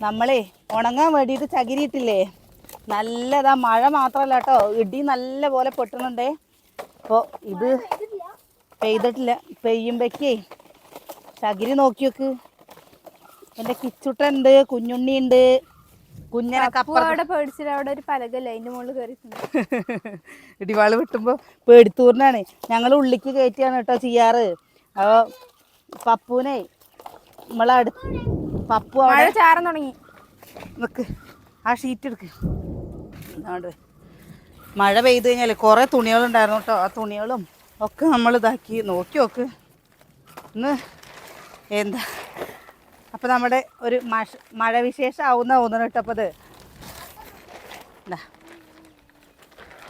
നമ്മളേ ഉണങ്ങാൻ വേണ്ടിയിട്ട് ചകിരിയിട്ടില്ലേ, നല്ലതാ. മഴ മാത്രമല്ല കേട്ടോ, ഇടി നല്ല പോലെ പൊട്ടുന്നുണ്ടേ. അപ്പോൾ ഇത് പെയ്തിട്ടില്ല. പെയ്യുമ്പോഴേക്കേ ചകിരി നോക്കി നോക്ക്. എൻ്റെ കിച്ചുട്ടുണ്ട്, കുഞ്ഞുണ്ണിയുണ്ട്, കുഞ്ഞനൊക്കെ അവിടെ പേടിച്ചിട്ട് അവിടെ ഒരു പലകല്ലേ അതിന്റെ മുകളിൽ കയറിയിട്ടുണ്ട്. ഇടിവാള് വിട്ടുമ്പോൾ പേടിത്തൂറിനാണ്. ഞങ്ങൾ ഉള്ളിക്ക് കയറ്റിയാണ് കേട്ടോ ചെയ്യാറ്. അപ്പോൾ പപ്പൂനെ പപ്പു മഴ ചാറാൻ തുടങ്ങി. നിക്ക്, ആ ഷീറ്റ് എടുക്ക്. അതുകൊണ്ട് മഴ പെയ്ത് കഴിഞ്ഞാൽ കുറേ തുണികളുണ്ടായിരുന്നു കേട്ടോ. ആ തുണികളും ഒക്കെ നമ്മൾ ഇതാക്കി നോക്കി നോക്ക് ഇന്ന് എന്താ. അപ്പം നമ്മുടെ ഒരു മഴ വിശേഷം ആവുന്ന തോന്നുന്നു കേട്ടോ. അപ്പോൾ അത്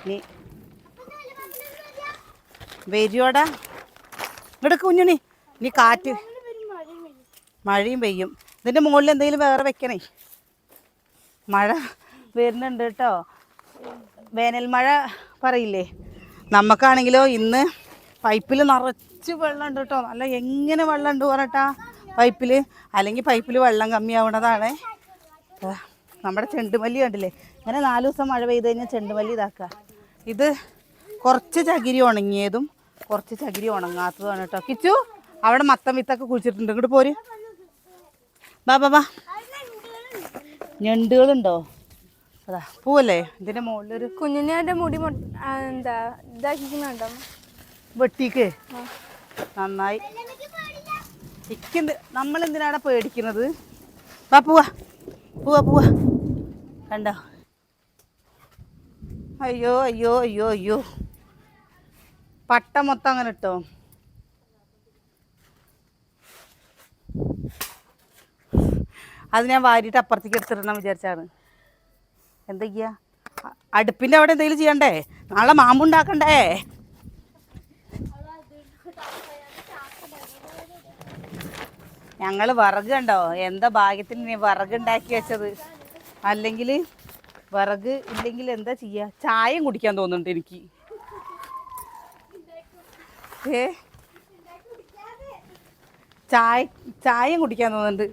നീ വരുവോടാ ഇങ്ങോട്ട് കുഞ്ഞുണി. നീ കാറ്റ് മഴയും പെയ്യും. ഇതിൻ്റെ മുകളിൽ എന്തെങ്കിലും വേറെ വെക്കണേ. മഴ വരുന്നുണ്ട് കേട്ടോ. വേനൽ മഴ പറയില്ലേ, നമുക്കാണെങ്കിലോ ഇന്ന് പൈപ്പിൽ നിറച്ച് വെള്ളം ഉണ്ട് കേട്ടോ. നല്ല എങ്ങനെ വെള്ളം ഉണ്ട് പറഞ്ഞിട്ടാ പൈപ്പിൽ. അല്ലെങ്കിൽ പൈപ്പിൽ വെള്ളം കമ്മിയാവണതാണ്. നമ്മുടെ ചെണ്ടുമല്ലി കണ്ടില്ലേ, ഇങ്ങനെ 4 ദിവസം മഴ പെയ്ത് കഴിഞ്ഞാൽ ചെണ്ടുമല്ലി ഇതാക്കുക. ഇത് കുറച്ച് ചകിരി ഉണങ്ങിയതും കുറച്ച് ചകിരി ഉണങ്ങാത്തതുമാണ് കേട്ടോ. കിച്ചു അവിടെ മത്തം വിത്തൊക്കെ കുഴിച്ചിട്ടുണ്ട്. ഇങ്ങോട്ട് പോര്. ബാ ബാ ബാ. ഞണ്ടുകളുണ്ടോ? അതാ പൂവല്ലേ ഇതിൻ്റെ മുകളിലൊരു കുഞ്ഞിൻ്റെ മുടി എന്താ ഇതാക്കിക്കുന്നുണ്ടോ? വെട്ടിക്ക് നന്നായി ഇരിക്കുന്നുണ്ട്. നമ്മളെന്തിനാണ് പേടിക്കുന്നത്? വാ പോവാ പോവാ പോവാ. കണ്ടോ? അയ്യോ അയ്യോ അയ്യോ അയ്യോ, പട്ട മൊത്തം അങ്ങനെ ഇട്ടോ. അത് ഞാൻ വാരിയിട്ട് അപ്പുറത്തേക്ക് എടുത്തിടണം വിചാരിച്ചാണ്. എന്തൊക്കെയാ അടുപ്പിൻ്റെ അവിടെ എന്തെങ്കിലും ചെയ്യണ്ടേ? നാളെ മാമ്പുണ്ടാക്കണ്ടേ? ഞങ്ങൾ വിറക് കണ്ടോ, എന്താ ഭാഗ്യത്തിന് വിറക് ഉണ്ടാക്കി വെച്ചത്. അല്ലെങ്കിൽ വിറക് ഇല്ലെങ്കിൽ എന്താ ചെയ്യുക? ചായയും കുടിക്കാൻ തോന്നുന്നുണ്ട് എനിക്ക്. ചായയും കുടിക്കാൻ തോന്നുന്നുണ്ട്.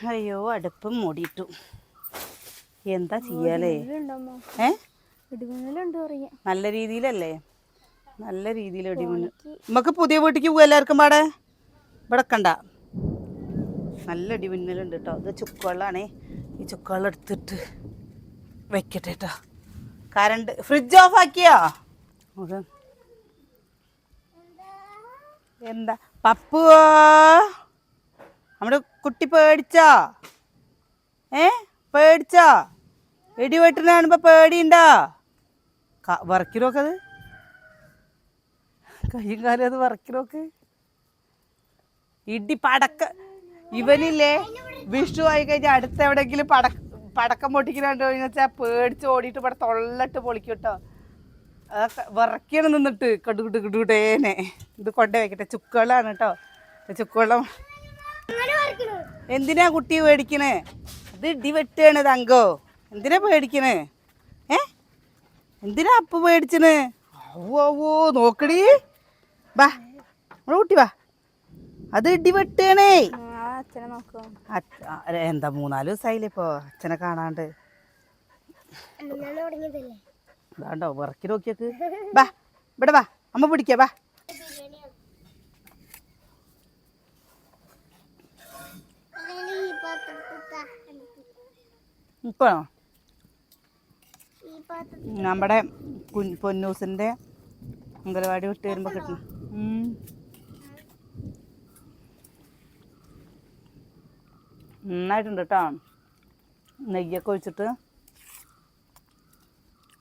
അയ്യോ അടുപ്പും മൂടിയിട്ടു. എന്താ ചെയ്യാലേ? നല്ല രീതിയിലല്ലേ? നല്ല രീതിയിൽ ഇടിമിന്നൽ. നമുക്ക് പുതിയ വീട്ടിലേക്ക് പോകും എല്ലാവർക്കും പാടെ. ഇവിടെ കണ്ട നല്ല ഇടിമിന്നലുണ്ട് കേട്ടോ. ഇത് ചുക്കുവെള്ളമാണേ. ഈ ചുക്കുവെള്ളം എടുത്തിട്ട് വെക്കട്ടെ കേട്ടോ. കറണ്ട് ഫ്രിഡ്ജ് ഓഫ് ആക്കിയോ? എന്താ പപ്പു, നമ്മുടെ കുട്ടി പേടിച്ചോ? പേടിച്ചോ? ഇടിവെട്ടിനെ കാണുമ്പോൾ പേടിയുണ്ടോ? വറക്കി നോക്കത്, കയ്യും കാലും അത് വറക്കി നോക്ക്. ഇടി പടക്ക ഇവനില്ലേ വിഷു ആയി കഴിഞ്ഞാൽ അടുത്ത് എവിടെയെങ്കിലും പടക്കം പൊട്ടിക്കണോ വെച്ചാൽ പേടിച്ച് ഓടിയിട്ട് ഇവിടെ തൊള്ളട്ട് പൊളിക്കും കേട്ടോ. അതൊക്കെ വിറക്കിയാണ് നിന്നിട്ട് കിടുകിടുകിടേനെ. ഇത് കൊണ്ടേ വെക്കട്ടെ. ചുക്കുവെള്ളമാണ് കേട്ടോ. ചുക്കുവെള്ളം എന്തിനാ കുട്ടി പേടിക്കണേ? ഇത് ഇടി വെട്ടാണ് തങ്കോ. എന്തിനാ പേടിക്കണേ? എന്തിനാ അപ്പ് പേടിച്ചണ്? ഓ നോക്കടി. വാ നമ്മുടെ കുട്ടി വാ. അത് ഇടി വെട്ടണേ. എന്താ 3-4 ദിവസമായില്ലേ ഇപ്പോ അച്ഛനെ കാണാണ്ട്. അതാണ്ടോ വിറക്കി നോക്കിയൊക്കെ. വാ ഇവിടെ വാ, അമ്മ പിടിക്ക വാ. ഇപ്പോ നമ്മുടെ പൊന്നൂസിൻ്റെ അംഗനവാടി വിട്ട് വരുമ്പോൾ കിട്ടണം. നന്നായിട്ടുണ്ട് കേട്ടോ. നെയ്യൊക്കെ ഒഴിച്ചിട്ട്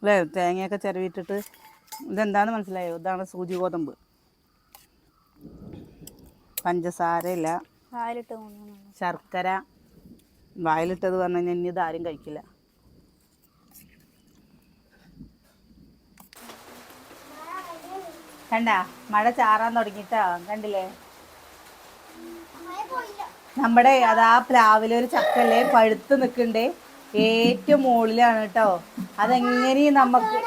അല്ലേ, തേങ്ങയൊക്കെ ചിരവിട്ടിട്ട്. ഇതെന്താണെന്ന് മനസ്സിലായോ? ഇതാണ് സൂചി ഗോതമ്പ്. പഞ്ചസാരയില്ല, ശർക്കര. വായിലിട്ടത് പറഞ്ഞു കഴിഞ്ഞാൽ ഇനി ഇതാരും കഴിക്കില്ല. കണ്ട മഴ ചാറാൻ തുടങ്ങിയിട്ടാ, കണ്ടില്ലേ? നമ്മുടെ അതാ പ്ലാവിലെ ഒരു ചക്കല്ലേ പഴുത്ത് നിൽക്കണ്ടേ, ഏറ്റവും മുകളിലാണ് കേട്ടോ. അതെങ്ങനെയും നമുക്ക്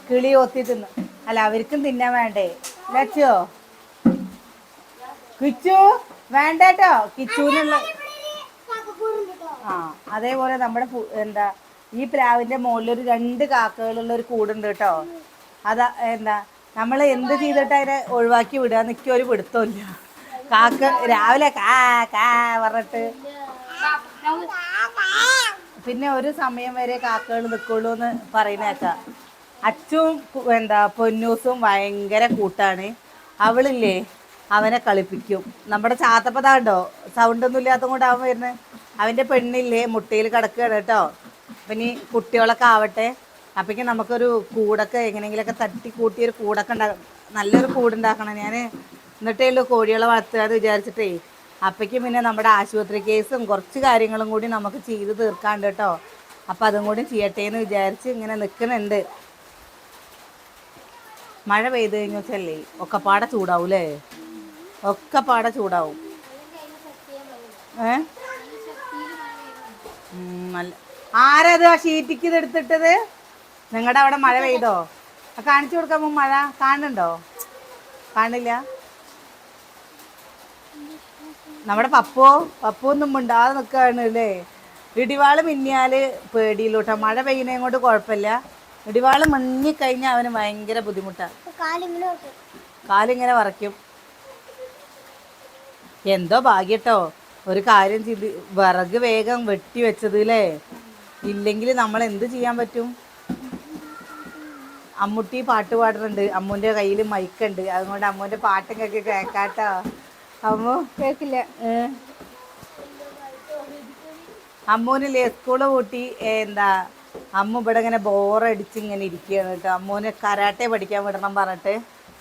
കിളി ഒത്തി തിന്നു. അല്ല അവർക്കും തിന്നാൻ വേണ്ടേ ലച്ചോ? കിച്ചു വേണ്ടട്ടോ കിച്ചുവിനുള്ള ആ അതേപോലെ നമ്മുടെ എന്താ ഈ പ്ലാവിന്റെ മുകളിൽ ഒരു 2 കാക്കകളുള്ള ഒരു കൂടുണ്ട് കേട്ടോ. അതാ എന്താ നമ്മൾ എന്ത് ചെയ്തിട്ട് അതിനെ ഒഴിവാക്കി വിടുക നിൽക്കുക ഒരു പിടുത്തമില്ല. കാക്ക രാവിലെ കാ കാ പറഞ്ഞിട്ട് പിന്നെ ഒരു സമയം വരെ കാക്കകൾ നിൽക്കുള്ളൂ എന്ന് പറയുന്നേക്കാം. അച്ചും എന്താ പൊന്നൂസും ഭയങ്കര കൂട്ടാണ്. അവളില്ലേ അവനെ കളിപ്പിക്കും. നമ്മുടെ ചാത്തപ്പതാണ്ടോ സൗണ്ടൊന്നും ഇല്ലാത്ത കൊണ്ട് അവൻ വരുന്നത്. അവൻ്റെ പെണ്ണില്ലേ മുട്ടയിൽ കിടക്കുകയാണ് കേട്ടോ. അപ്പം ഇനി കുട്ടികളൊക്കെ ആവട്ടെ, അപ്പോഴേക്കും നമുക്കൊരു കൂടൊക്കെ എങ്ങനെയെങ്കിലുമൊക്കെ തട്ടി കൂട്ടിയൊരു കൂടൊക്കെ നല്ലൊരു കൂടുണ്ടാക്കണം. ഞാൻ എന്നിട്ടേ ഉള്ളൂ കോഴികളെ വളർത്തുക എന്ന് വിചാരിച്ചിട്ടേ. അപ്പോഴേക്കും പിന്നെ നമ്മുടെ ആശുപത്രി കേസും കുറച്ച് കാര്യങ്ങളും കൂടി നമുക്ക് ചെയ്ത് തീർക്കാണ്ട് കേട്ടോ. അപ്പം അതും കൂടി ചെയ്യട്ടെ എന്ന് വിചാരിച്ച് ഇങ്ങനെ നിൽക്കുന്നുണ്ട്. മഴ പെയ്ത് കഴിഞ്ഞു വെച്ചല്ലേ ഒക്കെപ്പാടെ ചൂടാവൂലേ, ഒക്കെപ്പാടെ ചൂടാവും. നല്ല ആരത് ആ ഷീറ്റിക്ക് ഇത് എടുത്തിട്ടത്? നിങ്ങളുടെ അവിടെ മഴ പെയ്തോ? കാണിച്ചു കൊടുക്കാമോ? മഴ കാണുന്നുണ്ടോ? കാണില്ല. നമ്മുടെ പപ്പു ഒന്നും മിണ്ടാതെ നിൽക്കുകയാണ് അല്ലേ. ഇടിവാള് മിന്നിയാൽ പേടിയില്ലോട്ടോ. മഴ പെയ്യുന്നതും കൊണ്ട് കുഴപ്പമില്ല. ഇടിവാള് മിന്നിക്കഴിഞ്ഞാൽ അവന് ഭയങ്കര ബുദ്ധിമുട്ടാണ്. കാലിങ്ങനെ വറയ്ക്കും. എന്തോ ഭാഗ്യട്ടോ ഒരു കാര്യം ചെയ്ത് വിറക് വേഗം വെട്ടി വെച്ചത് അല്ലേ. ഇല്ലെങ്കിൽ നമ്മൾ എന്ത് ചെയ്യാൻ പറ്റും? അമ്മുട്ടി പാട്ട് പാടുന്നുണ്ട്. അമ്മൂൻ്റെ കയ്യിൽ മൈക്കുണ്ട്. അതുകൊണ്ട് അമ്മൂൻ്റെ പാട്ടൊക്കെ കേൾക്കാട്ടോ. അമ്മു കേൾക്കില്ല. അമ്മൂനില്ലേ സ്കൂള് കൂട്ടി എന്താ അമ്മ ഇവിടെ ഇങ്ങനെ ബോറടിച്ച് ഇങ്ങനെ ഇരിക്കുകയാണ് കേട്ടോ. അമ്മൂന് കരാട്ടെ പഠിക്കാൻ വിടണം പറഞ്ഞിട്ട്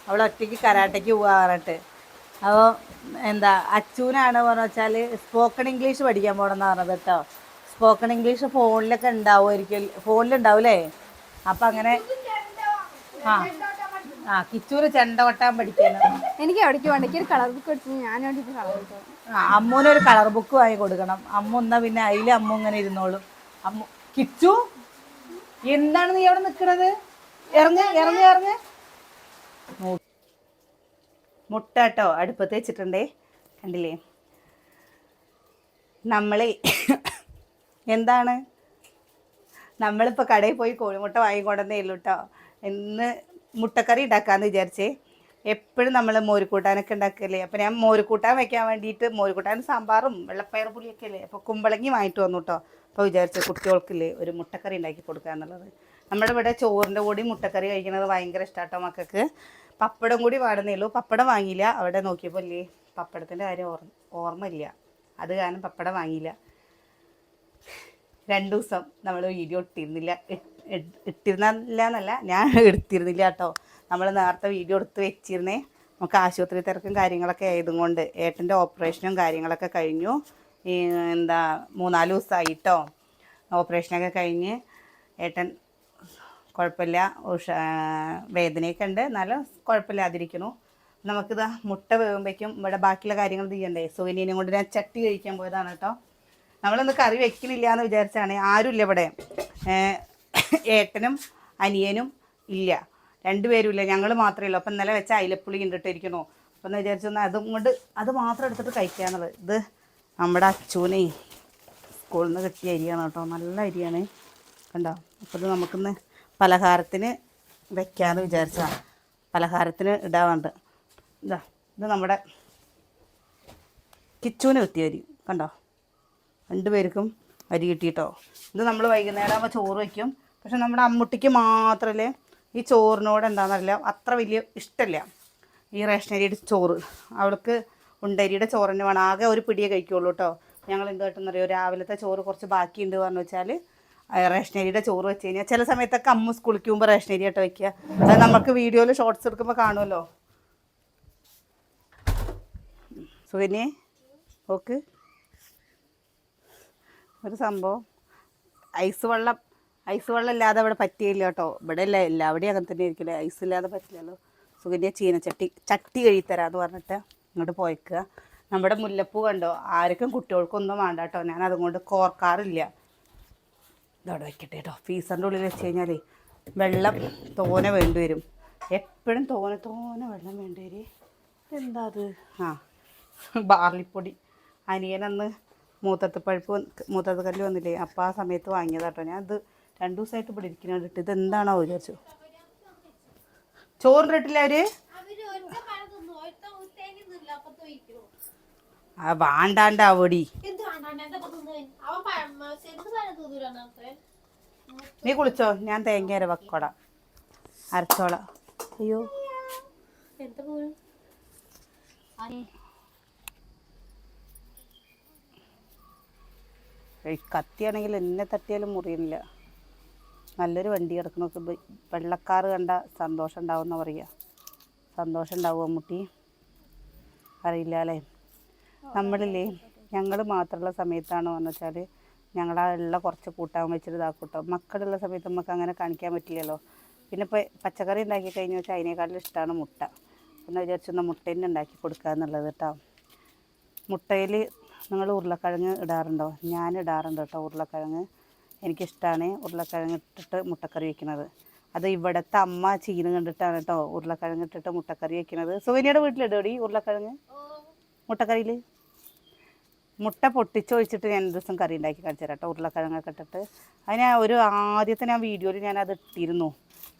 അവൾ ഒറ്റയ്ക്ക് കരാട്ടയ്ക്ക് പോകാൻ പറഞ്ഞിട്ട്. അപ്പോൾ എന്താ അച്ചൂനാണ് പറഞ്ഞു വെച്ചാൽ സ്പോക്കൺ ഇംഗ്ലീഷ് പഠിക്കാൻ പോകണമെന്ന് പറഞ്ഞത് കേട്ടോ. സ്പോക്കൺ ഇംഗ്ലീഷ് ഫോണിലൊക്കെ ഉണ്ടാവുമായിരിക്കും, ഫോണിലുണ്ടാവും അല്ലേ. അപ്പം അങ്ങനെ കിച്ചൂര് ചെണ്ട കൊട്ടാൻ പഠിക്കാനോ. എനിക്ക് എവിടേക്ക് വേണ്ട, എനിക്ക് ഒരു കളർ ബുക്ക് എടുത്തു. ഞാൻ വേണ്ടിയിട്ട് കളർ ബുക്ക്. അമ്മൂനൊരു കളർ ബുക്ക് വാങ്ങി കൊടുക്കണം. അമ്മ എന്നാ പിന്നെ അതിൽ അമ്മ ഇങ്ങനെ ഇരുന്നോളും. അമ്മ കിച്ചു എന്താണ് നീ അവിടെ നിൽക്കണത്? ഇറങ്ങ് ഇറങ്ങ് ഇറങ്ങ്. മുട്ട കേട്ടോ അടുപ്പത്ത് വെച്ചിട്ടുണ്ടേ, കണ്ടില്ലേ. നമ്മളെ എന്താണ് നമ്മളിപ്പോൾ കടയിൽ പോയി കോഴിമുട്ട വാങ്ങിക്കൊണ്ടെന്നേ ഉള്ളൂ കേട്ടോ. ഇന്ന് മുട്ടക്കറി ഉണ്ടാക്കാമെന്ന് വിചാരിച്ചേ. എപ്പോഴും നമ്മൾ മോരുകൂട്ടാനൊക്കെ ഉണ്ടാക്കില്ലേ. അപ്പോൾ ഞാൻ മോരുകൂട്ടാൻ വെക്കാൻ വേണ്ടിയിട്ട് മോരുകൂട്ടാൻ സാമ്പാറും വെള്ളപ്പയർ പുളിയൊക്കെ അല്ലേ. അപ്പോൾ കുമ്പളങ്ങി വാങ്ങിയിട്ട് വന്നു കേട്ടോ. അപ്പോൾ വിചാരിച്ചു കുട്ടികൾക്കില്ലേ ഒരു മുട്ടക്കറി ഉണ്ടാക്കി കൊടുക്കുക എന്നുള്ളത്. നമ്മുടെ ഇവിടെ ചോറിൻ്റെ കൂടി മുട്ടക്കറി കഴിക്കുന്നത് ഭയങ്കര ഇഷ്ടമാട്ടോ മക്കൾക്ക്. പപ്പടം കൂടി വേണമെന്നേ ഉള്ളൂ. പപ്പടം വാങ്ങിയില്ല. അവിടെ നോക്കിയപ്പോൾ അല്ലേ പപ്പടത്തിൻ്റെ കാര്യം ഓർമ്മയില്ല. അത് കാരണം പപ്പടം വാങ്ങിയില്ല. 2 ദിവസം നമ്മൾ വീഡിയോ ഇട്ടിരുന്നില്ല എന്നല്ല, ഞാൻ എടുത്തിരുന്നില്ല കേട്ടോ. നമ്മൾ നേരത്തെ വീഡിയോ എടുത്ത് വെച്ചിരുന്നേ. നമുക്ക് ആശുപത്രി തിരക്കും കാര്യങ്ങളൊക്കെ ആയതും കൊണ്ട് ഏട്ടൻ്റെ ഓപ്പറേഷനും കാര്യങ്ങളൊക്കെ കഴിഞ്ഞു. എന്താ 3-4 ദിവസമായിട്ടോ ഓപ്പറേഷനൊക്കെ കഴിഞ്ഞ്. ഏട്ടൻ കുഴപ്പമില്ല, വേദനയൊക്കെ ഉണ്ട്, എന്നാലും കുഴപ്പമില്ലാതിരിക്കുന്നു. നമുക്കിതാ മുട്ട വേകുമ്പോഴേക്കും ഇവിടെ ബാക്കിയുള്ള കാര്യങ്ങൾ ചെയ്യണ്ടേ. സുകന്യനെ കൊണ്ട് ഞാൻ ചട്ടി കഴിക്കാൻ പോയതാണ് കേട്ടോ. നമ്മളൊന്ന് കറി വെക്കണില്ല എന്ന് വിചാരിച്ചാണ്. ആരുമില്ല ഇവിടെ. ഏട്ടനും അനിയനും ഇല്ല, 2 പേരും ഇല്ല, ഞങ്ങൾ മാത്രമേ ഉള്ളൂ. അപ്പം ഇന്നലെ വെച്ച അയിലപ്പുളി കണ്ടിട്ടിരിക്കണോ. അപ്പം എന്ന് വിചാരിച്ചൊന്ന് അതും കൊണ്ട് അത് മാത്രം എടുത്തിട്ട് കഴിക്കാന്നുള്ളത്. ഇത് നമ്മുടെ അച്ചൂനെ സ്കൂളിൽ നിന്ന് കിട്ടിയ അരിയാണ് കേട്ടോ. നല്ല അരിയാണ് കണ്ടോ. അപ്പോൾ ഇത് നമുക്കിന്ന് പലഹാരത്തിന് വെക്കാമെന്ന് വിചാരിച്ചതാണ്. പലഹാരത്തിന് ഇടാറുണ്ട്. ഇത് നമ്മുടെ കിച്ചൂന് കിട്ടിയ അരി കണ്ടോ. 2 പേർക്കും അരി കിട്ടിയിട്ടോ. ഇത് നമ്മൾ വൈകുന്നേരം ആകുമ്പോൾ ചോറ് വയ്ക്കും. പക്ഷെ നമ്മുടെ അമ്മുട്ടിക്ക് മാത്രമല്ലേ ഈ ചോറിനോട് എന്താണെന്നറിയില്ല അത്ര വലിയ ഇഷ്ടമില്ല ഈ റേഷനരിയുടെ ചോറ്. അവൾക്ക് ഉണ്ടരിയുടെ ചോറിന് വേണം. ആകെ ഒരു പിടിയെ കഴിക്കുള്ളൂ കേട്ടോ. ഞങ്ങൾ എന്ത് കേട്ടെന്നറിയോ, രാവിലത്തെ ചോറ് കുറച്ച് ബാക്കിയുണ്ട് പറഞ്ഞു വെച്ചാൽ റേഷനരിയുടെ ചോറ് വെച്ച് കഴിഞ്ഞാൽ ചില സമയത്തൊക്കെ അമ്മ സ്കൂളിലേക്ക് പോകുമ്പോൾ റേഷനരി ആയിട്ട് വയ്ക്കുക. അത് നമുക്ക് വീഡിയോയിൽ ഷോർട്സ് എടുക്കുമ്പോൾ കാണുമല്ലോ. സുകന്യേ ഓക്ക് ഒരു സംഭവം ഐസ് വെള്ളം ഇല്ലാതെ അവിടെ പറ്റിയില്ല കേട്ടോ. ഇവിടെ അല്ല എല്ലാവിടെയും അങ്ങനെ തന്നെ ആയിരിക്കില്ലേ. ഐസ് ഇല്ലാതെ പറ്റില്ലല്ലോ. സുകന്യ ചട്ടി കഴിത്തരാന്ന് പറഞ്ഞിട്ട് ഇങ്ങോട്ട് പോയിക്കുക. നമ്മുടെ മുല്ലപ്പൂ കണ്ടോ, ആർക്കും കുട്ടികൾക്കൊന്നും വേണ്ട കേട്ടോ. ഞാൻ അതുകൊണ്ട് കോർക്കാറില്ല. ഇതവിടെ വയ്ക്കട്ടെ കേട്ടോ. ഫീസറിൻ്റെ ഉള്ളിൽ വെച്ച് കഴിഞ്ഞാൽ വെള്ളം തോനെ വേണ്ടി വരും. എപ്പോഴും തോനെ വെള്ളം വേണ്ടി വരും. എന്താ അത്? ബാർലിപ്പൊടി. അനിയനന്ന് മൂത്തത്ത് കല്ല് വന്നില്ലേ, അപ്പോൾ ആ സമയത്ത് വാങ്ങിയതാട്ടോ. ഞാൻ ഇത് 2 ദിവസമായിട്ട് ഇവിടെ ഇരിക്കുന്നുണ്ട്. ഇതെന്താണോ വിചാരിച്ചു. ചോറിട്ടില്ല അവര് വാണ്ടാണ്ടാവടി. നീ കുളിച്ചോ? ഞാൻ തേങ്ങ വെക്കോട അരച്ചോള. അയ്യോ കത്തിയാണെങ്കിൽ എന്നെ തട്ടിയാലും മുറിയില്ല. നല്ലൊരു വണ്ടി കിടക്കണ വെള്ളക്കാറ് കണ്ട സന്തോഷം ഉണ്ടാവുമെന്ന് പറയുക. സന്തോഷം ഉണ്ടാവുമോ മുട്ടി? അറിയില്ല അല്ലേ. നമ്മളില്ലേ ഞങ്ങൾ മാത്രമുള്ള സമയത്താണോ എന്ന് വെച്ചാൽ ഞങ്ങളാ ഉള്ള കുറച്ച് കൂട്ടാൻ വെച്ചിട്ട് ഇതാക്കൂട്ടോ. മക്കളുള്ള സമയത്ത് നമുക്ക് അങ്ങനെ കാണിക്കാൻ പറ്റില്ലല്ലോ. പിന്നെ ഇപ്പോൾ പച്ചക്കറി ഉണ്ടാക്കി കഴിഞ്ഞ് വെച്ചാൽ അതിനേക്കാളും ഇഷ്ടമാണ് മുട്ട. എന്ന് വിചാരിച്ചൊന്ന് മുട്ട തന്നെ ഉണ്ടാക്കി കൊടുക്കുക എന്നുള്ളത് കേട്ടോ. മുട്ടയിൽ നിങ്ങൾ ഉരുളക്കിഴങ്ങ് ഇടാറുണ്ടോ? ഞാൻ ഇടാറുണ്ട് കേട്ടോ ഉരുളക്കിഴങ്ങ്. എനിക്കിഷ്ടമാണ് ഉരുളക്കിഴങ്ങ് ഇട്ടിട്ട് മുട്ടക്കറി വയ്ക്കുന്നത്. അത് ഇവിടുത്തെ അമ്മ ചീന കണ്ടിട്ടാണ് കേട്ടോ ഉരുളക്കിഴങ്ങ് ഇട്ടിട്ട് മുട്ടക്കറി വയ്ക്കുന്നത്. സുകന്യയുടെ വീട്ടിലിടോടി ഉരുളക്കിഴങ്ങ് മുട്ടക്കറിയിൽ? മുട്ട പൊട്ടിച്ചൊഴിച്ചിട്ട് ഞാൻ ഒരു ദിവസം കറി ഉണ്ടാക്കി കാണിച്ചു തരാം കേട്ടോ ഉരുളക്കിഴങ്ങൊക്കെ ഇട്ടിട്ട്. അതിന് ഒരു ആദ്യത്തെ ഞാൻ വീഡിയോയിൽ ഞാനത് ഇട്ടിരുന്നു.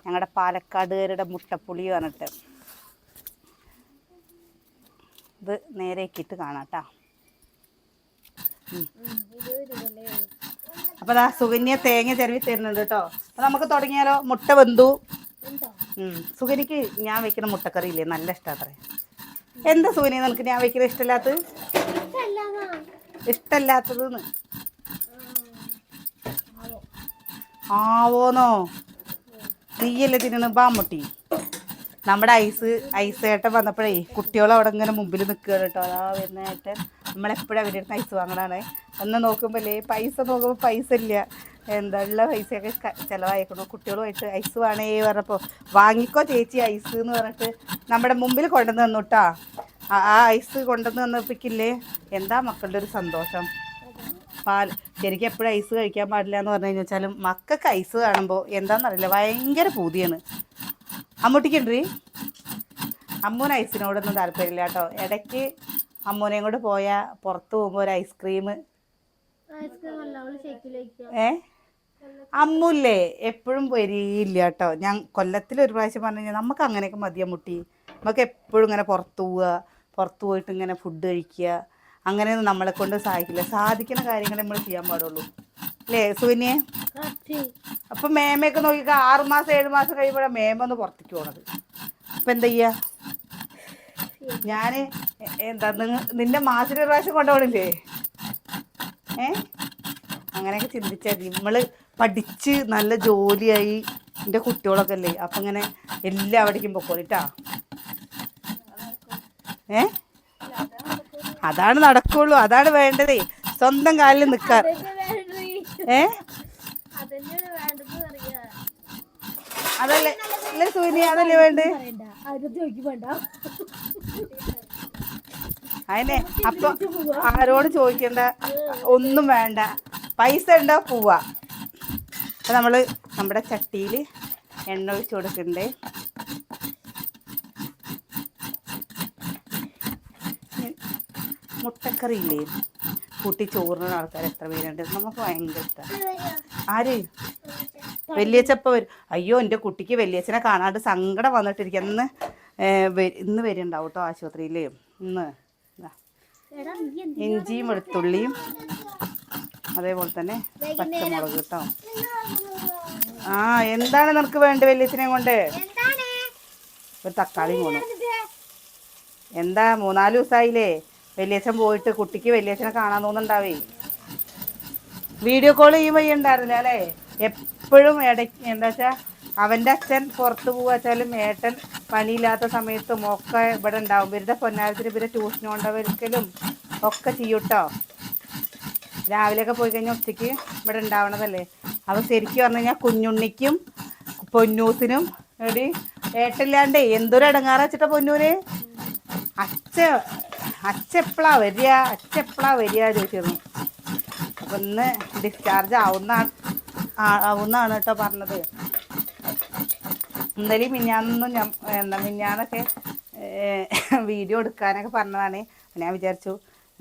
ഞങ്ങളുടെ പാലക്കാടുകാരുടെ മുട്ടപ്പുളി പറഞ്ഞിട്ട്. ഇത് നേരെ ആക്കിയിട്ട് കാണാം കേട്ടോ. അപ്പോൾ അതാ സുകന്യ തേങ്ങ ചിരവി തരുന്നുണ്ട് കേട്ടോ. അപ്പോൾ നമുക്ക് തുടങ്ങിയാലോ? മുട്ട വെന്തു. സുകന്യക്ക് ഞാൻ വയ്ക്കുന്ന മുട്ടക്കറിയില്ലേ നല്ല ഇഷ്ടമാത്രേ. എന്താ സുകന്യ നിനക്ക് ഞാൻ വയ്ക്കുന്ന ഇഷ്ടമല്ലാത്തതെന്ന്? ആവോന്നോ? തീയല്ലേ തിന്നണ ബാമുട്ടി. നമ്മുടെ ഐസേട്ടൻ വന്നപ്പോഴേ കുട്ടികളും അവിടെ ഇങ്ങനെ മുമ്പിൽ നിൽക്കുകയാണ് കേട്ടോ. അതാ വരുന്നതായിട്ട് നമ്മളെപ്പോഴും അവരുടെ അടുത്ത് ഐസ് വാങ്ങണതാണ്. ഒന്ന് നോക്കുമ്പോഴേ പൈസ നോക്കുമ്പോൾ പൈസ ഇല്ല. എന്താ ഉള്ള പൈസയൊക്കെ ചിലവായിക്കണു. കുട്ടികളുമായിട്ട് ഐസ് വേണേ പറഞ്ഞപ്പോൾ വാങ്ങിക്കോ ചേച്ചി ഐസ് എന്ന് പറഞ്ഞിട്ട് നമ്മുടെ മുമ്പിൽ കൊണ്ടുവന്ന് തന്നു കേട്ടോ. ആ ഐസ് കൊണ്ടുവന്ന് തന്നപ്പിക്കില്ലേ എന്താ മക്കളുടെ ഒരു സന്തോഷം. ശരിക്കും എപ്പോഴും ഐസ് കഴിക്കാൻ പാടില്ല എന്ന് പറഞ്ഞു കഴിഞ്ഞാലും മക്കൾക്ക് ഐസ് കാണുമ്പോൾ എന്താണെന്നറിയില്ല ഭയങ്കര പൂതിയാണ്. അമ്മൂട്ടിക്കുണ്ട് അമ്മൂന് ഐസിനോടൊന്നും താല്പര്യമില്ല കേട്ടോ. ഇടയ്ക്ക് അമ്മൂനെയും കൂടെ പോയാൽ പുറത്ത് പോകുമ്പോൾ ഒരു ഐസ്ക്രീം അമ്മൂല്ലേ എപ്പോഴും വരികയില്ല കേട്ടോ. ഞാൻ കൊല്ലത്തിൽ ഒരു പ്രാവശ്യം പറഞ്ഞു കഴിഞ്ഞാൽ നമുക്ക് അങ്ങനെയൊക്കെ മതി അമ്മൂട്ടി. നമുക്ക് എപ്പോഴും ഇങ്ങനെ പുറത്ത് പോവുക, പുറത്ത് പോയിട്ട് ഇങ്ങനെ ഫുഡ് കഴിക്കുക, അങ്ങനെയൊന്നും നമ്മളെ കൊണ്ട് സാധിക്കുന്ന കാര്യങ്ങൾ നമ്മൾ ചെയ്യാൻ പാടുള്ളൂ അല്ലേ സുകന്യെ? അപ്പം മേമയൊക്കെ നോക്കിക്കുക 6 മാസം 7 മാസം കഴിയുമ്പോഴാണ് മേമ ഒന്ന് പുറത്തേക്ക് പോണത്. അപ്പം എന്താ ചെയ്യുക? ഞാൻ എന്താ നിന്റെ മാസത്തിൽ പ്രാവശ്യം കൊണ്ടുപോകണില്ലേ? അങ്ങനെയൊക്കെ ചിന്തിച്ചാൽ നമ്മൾ പഠിച്ച് നല്ല ജോലിയായി എൻ്റെ കുട്ടികളൊക്കെ അല്ലേ. അപ്പം ഇങ്ങനെ എല്ലാവിടേക്കും പൊക്കോളിട്ടാ. അതാണ് നടക്കുള്ളൂ. അതാണ് വേണ്ടതേ. സ്വന്തം കാലിൽ നിൽക്കാൻ. അതല്ലേ അല്ലേ സുനി? അതല്ലേ വേണ്ടേ? അതിനെ അപ്പൊ ആരോട് ചോദിക്കണ്ട, ഒന്നും വേണ്ട. പൈസ ഉണ്ടോ പോവാ. അപ്പം നമ്മൾ നമ്മുടെ ചട്ടിയിൽ എണ്ണ ഒഴിച്ച് കൊടുക്കണ്ടേ. മുട്ടക്കറിയില്ലേ കൂട്ടി ചോറിന് ആൾക്കാർ എത്ര പേരുണ്ട്? നമുക്ക് ഭയങ്കര ഇഷ്ടമാണ്. ആര്? വലിയച്ചപ്പ വരും. അയ്യോ എൻ്റെ കുട്ടിക്ക് വലിയച്ഛനെ കാണാണ്ട് സങ്കടം വന്നിട്ടിരിക്കുക. ഇന്ന് വരുന്നുണ്ടാവും കേട്ടോ ആശുപത്രിയിൽ. ഇന്ന് ഇഞ്ചിയും വെളുത്തുള്ളിയും അതേപോലെ തന്നെ പച്ചമുളക് കേട്ടോ. ആ എന്താണ് നിനക്ക് വേണ്ട വലിയച്ഛനെ കൊണ്ട്? ഒരു തക്കാളിയും കൊണ്ടു. എന്താ 3-4 ദിവസമായില്ലേ വലിയച്ഛൻ പോയിട്ട്? കുട്ടിക്ക് വലിയച്ഛനെ കാണാൻ തോന്നുന്നുണ്ടാവേ. വീഡിയോ കോൾ ഈ വഴി ഉണ്ടായിരുന്നില്ല അല്ലേ? എപ്പോഴും ഇടയ്ക്ക് എന്താ വെച്ചാൽ അവൻ്റെ അച്ഛൻ പുറത്ത് പോവാച്ചാലും ഏട്ടൻ പണിയില്ലാത്ത സമയത്തും ഒക്കെ ഇവിടെ ഉണ്ടാവും. ഇവരുടെ പൊന്നാരത്തിന് ഇവരെ ട്യൂഷന് കൊണ്ടുവരിക്കലും ഒക്കെ ചെയ്യൂട്ടോ. രാവിലെയൊക്കെ പോയി കഴിഞ്ഞാൽ ഉച്ചയ്ക്ക് ഇവിടെ ഉണ്ടാവണതല്ലേ. അപ്പോൾ ശരിക്കും പറഞ്ഞു കഴിഞ്ഞാൽ കുഞ്ഞുണ്ണിക്കും പൊന്നൂസിനും എടി ഏട്ടില്ലാണ്ടേ എന്തൊരു ഇടങ്ങാറ് വെച്ചിട്ടാ പൊന്നൂര്. അച്ഛ എപ്പോഴാ വരിക ചോദിച്ചിരുന്നു. അപ്പം ഇന്ന് ഡിസ്ചാർജ് ആവുന്നാണ് കേട്ടോ പറഞ്ഞത്. എന്തായാലും മിഞ്ഞാന്നൊക്കെ വീഡിയോ എടുക്കാനൊക്കെ പറഞ്ഞതാണ്. ഞാൻ വിചാരിച്ചു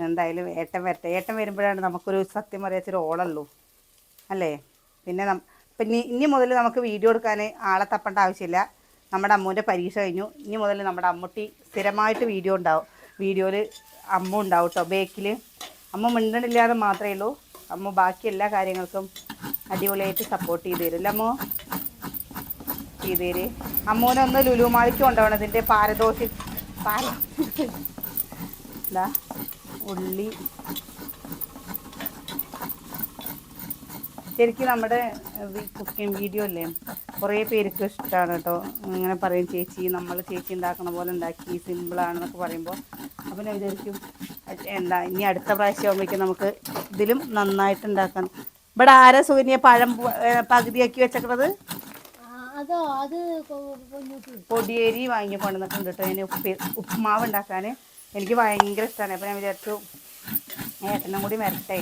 എന്തായാലും ഏട്ടൻ വരട്ടെ, ഏട്ടൻ വരുമ്പോഴാണ് നമുക്കൊരു സത്യം പറയാച്ചൊരു ഓളുള്ളൂ അല്ലേ. പിന്നെ പിന്നെ ഇനി മുതൽ നമുക്ക് വീഡിയോ എടുക്കാൻ ആളെ തപ്പേണ്ട ആവശ്യമില്ല. നമ്മുടെ അമ്മൂൻ്റെ പരീക്ഷ കഴിഞ്ഞു. ഇനി മുതൽ നമ്മുടെ അമ്മൂട്ടി സ്ഥിരമായിട്ട് വീഡിയോ ഉണ്ടാവും. വീഡിയോയിൽ അമ്മ ഉണ്ടാവും കേട്ടോ ബേക്കിൽ. അമ്മ മിണ്ടണില്ലാതെ മാത്രമേ ഉള്ളൂ. അമ്മ ബാക്കി എല്ലാ കാര്യങ്ങൾക്കും അടിപൊളിയായിട്ട് സപ്പോർട്ട് ചെയ്ത് തരും അല്ലേ അമ്മോ? ചെയ്ത് തരും. അമ്മൂനെ ഒന്ന് ലുലുമാളിക്ക് കൊണ്ടുപോകണം. ഇതിൻ്റെ പാരദോഷി എന്താ ഉള്ളി ശരിക്കും നമ്മുടെ കുക്കിംഗ് വീഡിയോ അല്ലേ കുറേ പേർക്ക് ഇഷ്ടമാണ് കേട്ടോ. ഇങ്ങനെ പറയും ചേച്ചി നമ്മൾ ചേച്ചി ഉണ്ടാക്കണ പോലെ ഉണ്ടാക്കി സിമ്പിളാണെന്നൊക്കെ പറയുമ്പോൾ അപ്പോൾ ഞാൻ വിചാരിക്കും എന്താ ഇനി അടുത്ത പ്രാവശ്യം ആകുമ്പോഴേക്കും നമുക്ക് ഇതിലും നന്നായിട്ട് ഉണ്ടാക്കാൻ. ഇവിടെ ആരാ സുകന്യ പഴം പകുതിയാക്കി വെച്ചേക്കണത്? പൊടിയേരി വാങ്ങി കൊണ്ടുവന്നിട്ടുണ്ട് കേട്ടോ. അതിന് ഉപ്പുമാവ് ഉണ്ടാക്കാൻ എനിക്ക് ഭയങ്കര ഇഷ്ടമാണ്. അപ്പോൾ ഞാൻ വിചാരിച്ചു ഏട്ടനും കൂടി വരട്ടെ,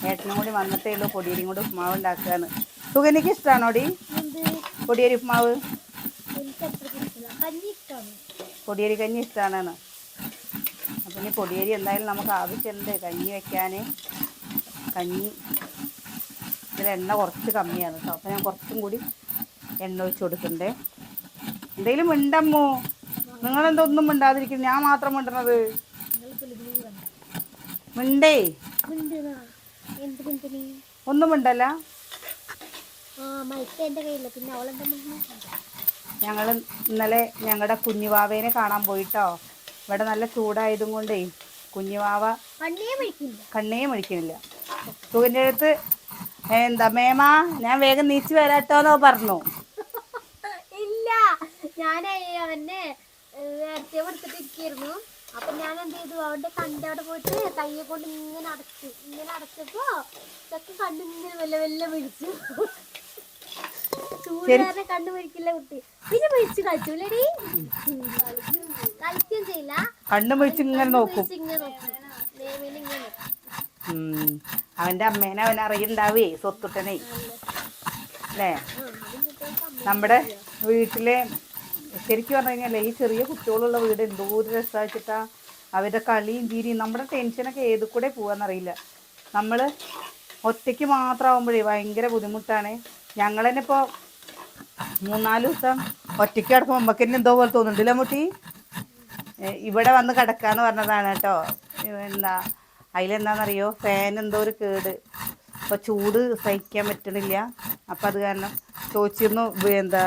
ഏട്ടനും കൂടി വന്നിട്ടേ ഉള്ളൂ പൊടിയേരിയും കൂടി ഉപ്പുമാവ് ഉണ്ടാക്കുകയാണ്. സുകന്യക്ക് ഇഷ്ടമാണോടി പൊടിയേരി ഉപ്പുമാവ്? പൊടിയേരി കഞ്ഞി ഇഷ്ടമാണ്. അപ്പം ഇനി പൊടിയേരി എന്തായാലും നമുക്ക് ആവശ്യമുണ്ട് കഞ്ഞി വെക്കാൻ. കഞ്ഞി ഇതിൽ എണ്ണ കുറച്ച് കമ്മിയാണ് കേട്ടോ. അപ്പം ഞാൻ കുറച്ചും കൂടി എണ്ണ ഒഴിച്ച് കൊടുക്കണ്ടേ. എന്തെങ്കിലും മിണ്ടമ്മോ, നിങ്ങളെന്താ ഒന്നും മിണ്ടാതിരിക്കുന്നു? ഞാൻ മാത്രം മിണ്ടണത്. മിണ്ടേ ഒന്നും മിണ്ടല്ല. ഞങ്ങൾ ഇന്നലെ ഞങ്ങളുടെ കുഞ്ഞുവാവേനെ കാണാൻ പോയിട്ടോ. ഇവിടെ നല്ല ചൂടായതും കൊണ്ടേ കുഞ്ഞുവാവ കണ്ണേ മഴിക്കുന്നില്ല. സുഖൻ്റെ അടുത്ത് എന്താ മേമ ഞാൻ വേഗം നീച്ച് വരാട്ടോന്നോ പറഞ്ഞു. ഇല്ല, ഞാൻ അവനെ നേരത്തെ കൊടുത്തിട്ടിരിക്കുന്നു. അപ്പൊ ഞാൻ എന്ത് ചെയ്തു, അവന്റെ കണ്ണിന്റെ അവിടെ പോയിട്ട് കയ്യെ കൊണ്ട് ഇങ്ങനെ അടച്ചപ്പോ ഇതൊക്കെ കണ്ണിങ്ങനെ വല്ല വല്ല വിളിച്ചു. ചൂടാതെ കണ്ണു പിടിക്കില്ല കുട്ടി. പിന്നെ പിടിച്ച് കളിച്ചൂലടി, കളിക്കുകയും ചെയ്യില്ല, കണ്ണു പിടിച്ച് ഇങ്ങനെ നോക്കും. ഇങ്ങനെ അവന്റെ അമ്മേനെ അവൻ അറിയണ്ടാവേ സ്വത്തുട്ടനെ അല്ലേ. നമ്മുടെ വീട്ടിലെ ശരിക്കും പറഞ്ഞു കഴിഞ്ഞാൽ ഈ ചെറിയ കുട്ടികളുള്ള വീട് എന്തോ ഒരു രസമാച്ചിട്ടാ. അവരുടെ കളിയും ചിരിയും നമ്മുടെ ടെൻഷനൊക്കെ ഏത് കൂടെ പോവാന്നറിയില്ല. നമ്മൾ ഒറ്റയ്ക്ക് മാത്രമാകുമ്പോഴേ ഭയങ്കര ബുദ്ധിമുട്ടാണ്. ഞങ്ങൾ തന്നെ ഇപ്പോൾ 3-4 ദിവസം ഒറ്റയ്ക്ക് കിടക്കുമ്പോൾ നമുക്ക് തന്നെ എന്തോ പോലെ തോന്നുന്നുണ്ടല്ലോ മുട്ടി. ഇവിടെ വന്ന് കിടക്കാന്ന് പറഞ്ഞതാണ് കേട്ടോ. എന്താ അതിലെന്താണെന്നറിയോ, ഫാൻ എന്തോ ഒരു കേട്, അപ്പോൾ ചൂട് സഹിക്കാൻ പറ്റണില്ല. അപ്പം അത് കാരണം ചോദിച്ചിരുന്നു എന്താ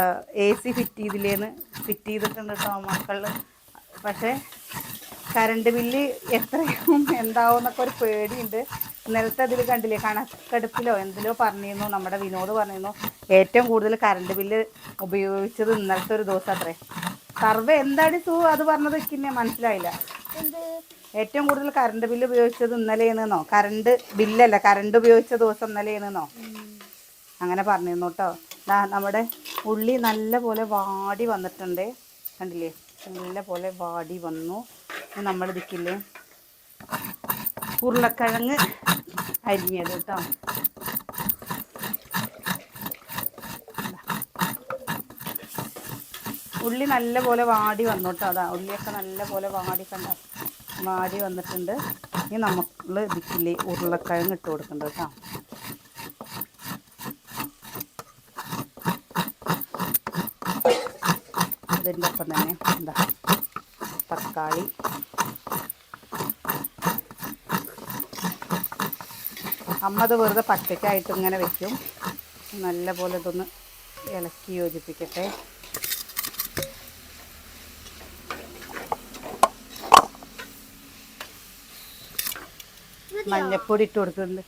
AC ഫിറ്റ് ചെയ്തിട്ടുണ്ട് കേട്ടോ മക്കളിൽ. പക്ഷേ കറണ്ട് ബില്ല് എത്രയും എന്താവും എന്നൊക്കെ ഒരു പേടിയുണ്ട്. ഇന്നലത്തെ അതിൽ കണ്ടില്ലേ, കണക്കെടുപ്പിലോ എന്തിലോ പറഞ്ഞിരുന്നു, നമ്മുടെ വിനോദ് പറഞ്ഞിരുന്നു ഏറ്റവും കൂടുതൽ കറണ്ട് ബില്ല് ഉപയോഗിച്ചത് ഇന്നലത്തെ ഒരു ദിവസം അത്രേ. സർവേ എന്താണ് അത് പറഞ്ഞത് പിന്നെ മനസ്സിലായില്ല. ഏറ്റവും കൂടുതൽ കറണ്ട് ബില്ല് ഉപയോഗിച്ചത് ഇന്നലെയാണെന്നോ, കറണ്ട് ബില്ലല്ല കറണ്ട് ഉപയോഗിച്ച ദിവസം ഇന്നലെയാണെന്നോ അങ്ങനെ പറഞ്ഞിരുന്നു കേട്ടോ. നമ്മുടെ ഉള്ളി നല്ല പോലെ വാടി വന്നിട്ടുണ്ട്, കണ്ടില്ലേ, നല്ല പോലെ വാടി വന്നു. നമ്മൾ ഇതിക്കില്ലേ ഉരുളക്കിഴങ്ങ് അരിഞ്ഞത് കേട്ടോ. ഉള്ളി നല്ല പോലെ വാടി വന്നു കേട്ടോ. അതാ ഉള്ളിയൊക്കെ നല്ല പോലെ വാടി വന്നിട്ടുണ്ട്. ഇനി നമ്മൾ ഇതിക്കില്ലേ ഉരുളക്കിഴങ്ങ് ഇട്ട് കൊടുക്കണ്ട കേട്ടോ. അതിൻ്റെ ഒപ്പം തന്നെ എന്താ തക്കാളി, അമ്മ അത് വെറുതെ പച്ചക്കായിട്ട് ഇങ്ങനെ വെക്കും. നല്ല പോലെ ഇതൊന്ന് ഇളക്കി യോജിപ്പിക്കട്ടെ. മഞ്ഞപ്പൊടി ഇട്ട് കൊടുക്കുന്നുണ്ട്.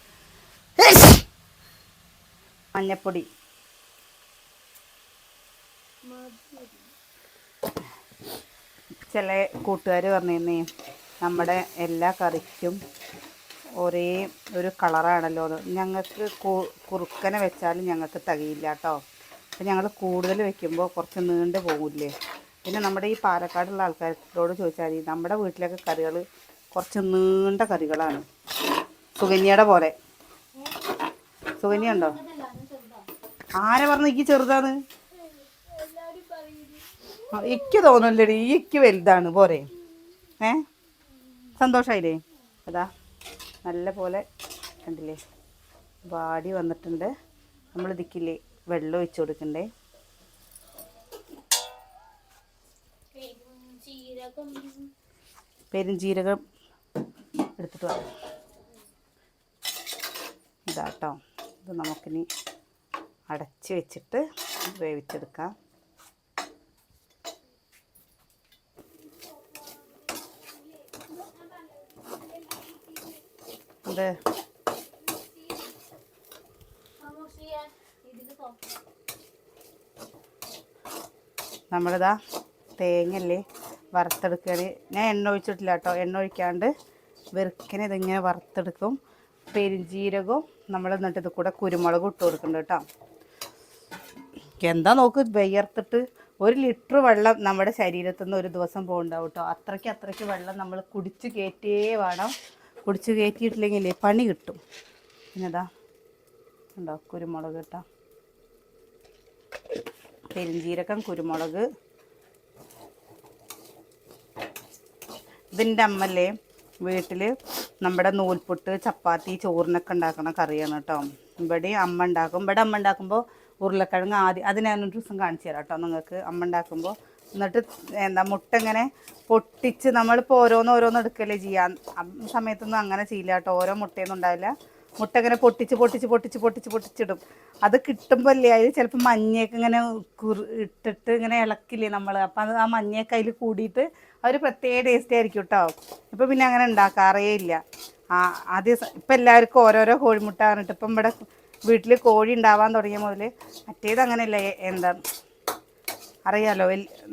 മഞ്ഞപ്പൊടി ചില കൂട്ടുകാർ പറഞ്ഞിരുന്നേ നമ്മുടെ എല്ലാ കറിക്കും ഒരേ ഒരു കളറാണല്ലോ അത്. ഞങ്ങൾക്ക് കുറുക്കനെ വെച്ചാലും ഞങ്ങൾക്ക് തികയില്ല കേട്ടോ. അപ്പം ഞങ്ങൾ കൂടുതൽ വെക്കുമ്പോൾ കുറച്ച് നീണ്ടു പോകില്ലേ. പിന്നെ നമ്മുടെ ഈ പാലക്കാടുള്ള ആൾക്കാരോട് ചോദിച്ചാൽ മതി, നമ്മുടെ വീട്ടിലൊക്കെ കറികൾ കുറച്ച് നീണ്ട കറികളാണ്. സുകന്യയുടെ പോലെ. സുകന്യ ഉണ്ടോ? ആരെ പറഞ്ഞു എനിക്ക് ചെറുതാണ്? എനിക്ക് തോന്നുന്നില്ലടി, എനിക്ക് വലുതാണ് പോരെ. സന്തോഷമായില്ലേ? അതാ നല്ല പോലെ കണ്ടില്ലേ വാടി വന്നിട്ടുണ്ട്. നമ്മൾ ഇതിക്കില്ലേ വെള്ളം ഒഴിച്ചു കൊടുക്കണ്ടേ. പെരുംജീരകം എടുത്തിട്ട് വേണം ഇതാട്ടോ. ഇത് നമുക്കിനി അടച്ച് വെച്ചിട്ട് വേവിച്ചെടുക്കാം. ഇത് നമ്മളിതാ തേങ്ങയല്ലേ വറുത്തെടുക്കുകയാണ്. ഞാൻ എണ്ണ ഒഴിച്ചിട്ടില്ല കേട്ടോ. എണ്ണ ഒഴിക്കാണ്ട് വെറുക്കിന് ഇതിങ്ങനെ വറുത്തെടുക്കും. പെരുംജീരകവും നമ്മൾ എന്നിട്ട് ഇത് കൂടെ കുരുമുളകും ഇട്ട് കൊടുക്കുന്നുണ്ട് കേട്ടോ. എന്താ നോക്ക് വിയർത്തിട്ട് 1 ലിറ്റർ വെള്ളം നമ്മുടെ ശരീരത്തിൽ നിന്ന് ഒരു ദിവസം പോകുന്നുണ്ടാവും കേട്ടോ. അത്രയ്ക്ക് വെള്ളം നമ്മൾ കുടിച്ച് കയറ്റിയേ വേണം. കുടിച്ച് കയറ്റിയിട്ടില്ലെങ്കിൽ പണി കിട്ടും. പിന്നെതാ ഉണ്ടോ കുരുമുളക് കേട്ടോ. പെരുംജീരകം, കുരുമുളക്. ഇതിൻ്റെ അമ്മല്ലേ വീട്ടിൽ നമ്മുടെ നൂൽപുട്ട്, ചപ്പാത്തി, ചോറിനൊക്കെ ഉണ്ടാക്കുന്ന കറിയാണ് കേട്ടോ. ഇവിടെ അമ്മ ഉണ്ടാക്കും. ഇവിടെ അമ്മ ഉണ്ടാക്കുമ്പോൾ ഉരുളക്കിഴങ്ങ് ആദ്യം അത് ഞാനൊരു ദിവസം കാണിച്ചു തരാം കേട്ടോ നിങ്ങൾക്ക്. അമ്മ ഉണ്ടാക്കുമ്പോൾ എന്നിട്ട് എന്താ മുട്ട ഇങ്ങനെ പൊട്ടിച്ച് നമ്മളിപ്പോൾ ഓരോന്ന് എടുക്കല്ലേ ചെയ്യാൻ. സമയത്തൊന്നും അങ്ങനെ ചെയ്യില്ല കേട്ടോ. ഓരോ മുട്ടയൊന്നും ഉണ്ടാവില്ല. മുട്ട ഇങ്ങനെ പൊട്ടിച്ചിടും. അത് കിട്ടുമ്പോൾ അല്ലേ അതിൽ ചിലപ്പോൾ മഞ്ഞയൊക്കെ ഇങ്ങനെ ഇട്ടിട്ട് ഇങ്ങനെ ഇളക്കില്ലേ നമ്മൾ. അപ്പം അത് ആ മഞ്ഞയൊക്കെ അതിൽ കൂടിയിട്ട് ഒരു പ്രത്യേക ടേസ്റ്റ് ആയിരിക്കും കേട്ടോ. ഇപ്പോൾ പിന്നെ അങ്ങനെ ഉണ്ടാക്കാറേ ഇല്ല. ആദ്യം ഇപ്പം എല്ലാവർക്കും ഓരോരോ കോഴിമുട്ട പറഞ്ഞിട്ട് ഇപ്പം ഇവിടെ വീട്ടിൽ കോഴി ഉണ്ടാവാൻ തുടങ്ങിയ മുതൽ മറ്റേത് അങ്ങനെയല്ല. എന്താ അറിയാലോ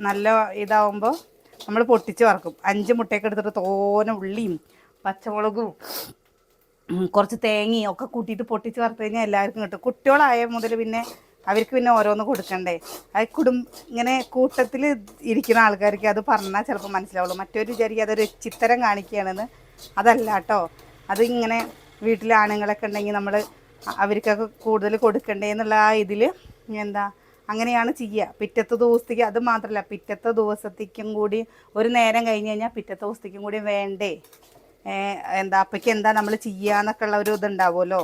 നല്ല ഇതാവുമ്പോൾ നമ്മൾ പൊട്ടിച്ച് വറക്കും. 5 മുട്ടയൊക്കെ എടുത്തിട്ട് തോനെ ഉള്ളിയും പച്ചമുളകും കുറച്ച് തേങ്ങയും ഒക്കെ കൂട്ടിയിട്ട് പൊട്ടിച്ച് വറുത്ത് കഴിഞ്ഞാൽ എല്ലാവർക്കും കിട്ടും. കുട്ടികളായ മുതൽ പിന്നെ അവർക്ക് പിന്നെ ഓരോന്ന് കൊടുക്കണ്ടേ. അത് ഇങ്ങനെ കൂട്ടത്തിൽ ഇരിക്കുന്ന ആൾക്കാർക്ക് അത് പറഞ്ഞാൽ ചിലപ്പോൾ മനസ്സിലാവുള്ളൂ. മറ്റൊരു വിചാരിക്കും അതൊരു ചിത്തരം കാണിക്കുകയാണെന്ന്. അതല്ല കേട്ടോ. അതിങ്ങനെ വീട്ടിൽ ആണുങ്ങളൊക്കെ ഉണ്ടെങ്കിൽ നമ്മൾ അവർക്കൊക്കെ കൂടുതൽ കൊടുക്കണ്ടേ എന്നുള്ള ആ ഇതിൽ എന്താ അങ്ങനെയാണ് ചെയ്യുക. പിറ്റത്തെ ദിവസത്തേക്ക് അത് മാത്രമല്ല, പിറ്റത്തെ ദിവസത്തേക്കും കൂടി ഒരു നേരം കഴിഞ്ഞ് കഴിഞ്ഞാൽ പിറ്റത്തെ ദിവസത്തേക്കും കൂടി വേണ്ടേ. എന്താ അപ്പയ്ക്ക് എന്താ നമ്മൾ ചെയ്യുക എന്നൊക്കെ ഉള്ള ഒരു ഇതുണ്ടാവുമല്ലോ.